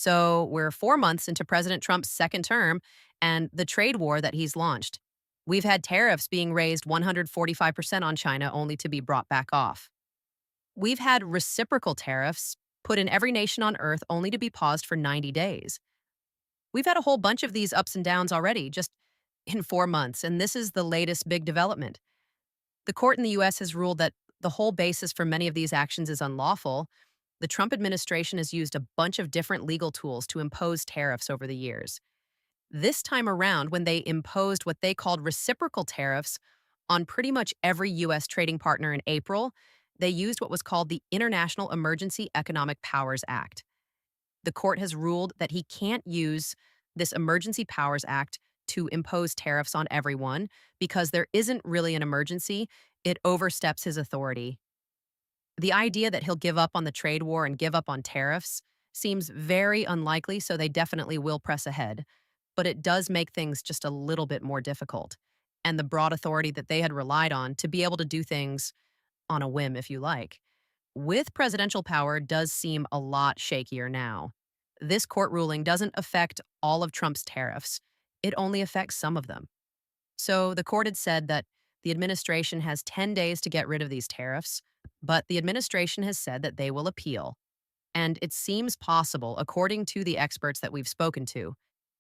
So we're 4 months into President Trump's second term and the trade war that he's launched. We've had tariffs being raised 145% on China only to be brought back off. We've had reciprocal tariffs put in every nation on earth only to be paused for 90 days. We've had a whole bunch of these ups and downs already just in 4 months, and this is the latest big development. The court in the US has ruled that the whole basis for many of these actions is unlawful. The Trump administration has used a bunch of different legal tools to impose tariffs over the years. This time around, when they imposed what they called reciprocal tariffs on pretty much every U.S. trading partner in April, they used what was called the International Emergency Economic Powers Act. The court has ruled that he can't use this Emergency Powers Act to impose tariffs on everyone because there isn't really an emergency. It oversteps his authority. The idea that he'll give up on the trade war and give up on tariffs seems very unlikely, so they definitely will press ahead. But it does make things just a little bit more difficult. And the broad authority that they had relied on to be able to do things on a whim, if you like, with presidential power does seem a lot shakier now. This court ruling doesn't affect all of Trump's tariffs, it only affects some of them. So the court had said that the administration has 10 days to get rid of these tariffs, but the administration has said that they will appeal. And it seems possible, according to the experts that we've spoken to,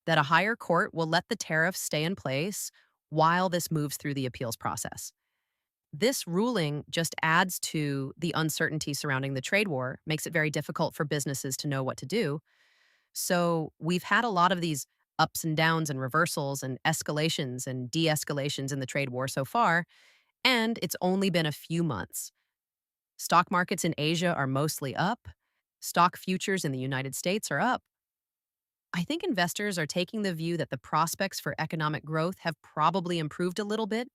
that a higher court will let the tariffs stay in place while this moves through the appeals process. This ruling just adds to the uncertainty surrounding the trade war, makes it very difficult for businesses to know what to do. So we've had a lot of these ups and downs and reversals and escalations and de escalations in the trade war so far, and it's only been a few months. Stock markets in Asia are mostly up. Stock futures in the United States are up. I think investors are taking the view that the prospects for economic growth have probably improved a little bit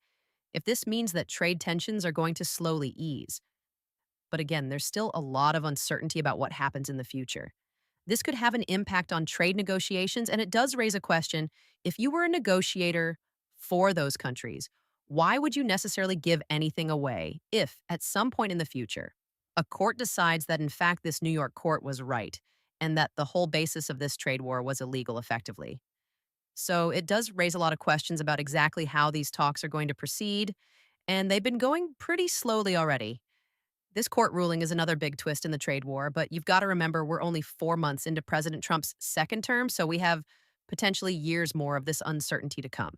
if this means that trade tensions are going to slowly ease. But again, there's still a lot of uncertainty about what happens in the future. This could have an impact on trade negotiations, and it does raise a question. If you were a negotiator for those countries, why would you necessarily give anything away if, at some point in the future, a court decides that in fact this New York court was right and that the whole basis of this trade war was illegal effectively? So it does raise a lot of questions about exactly how these talks are going to proceed, and they've been going pretty slowly already. This court ruling is another big twist in the trade war, but you've got to remember we're only 4 months into President Trump's second term, so we have potentially years more of this uncertainty to come.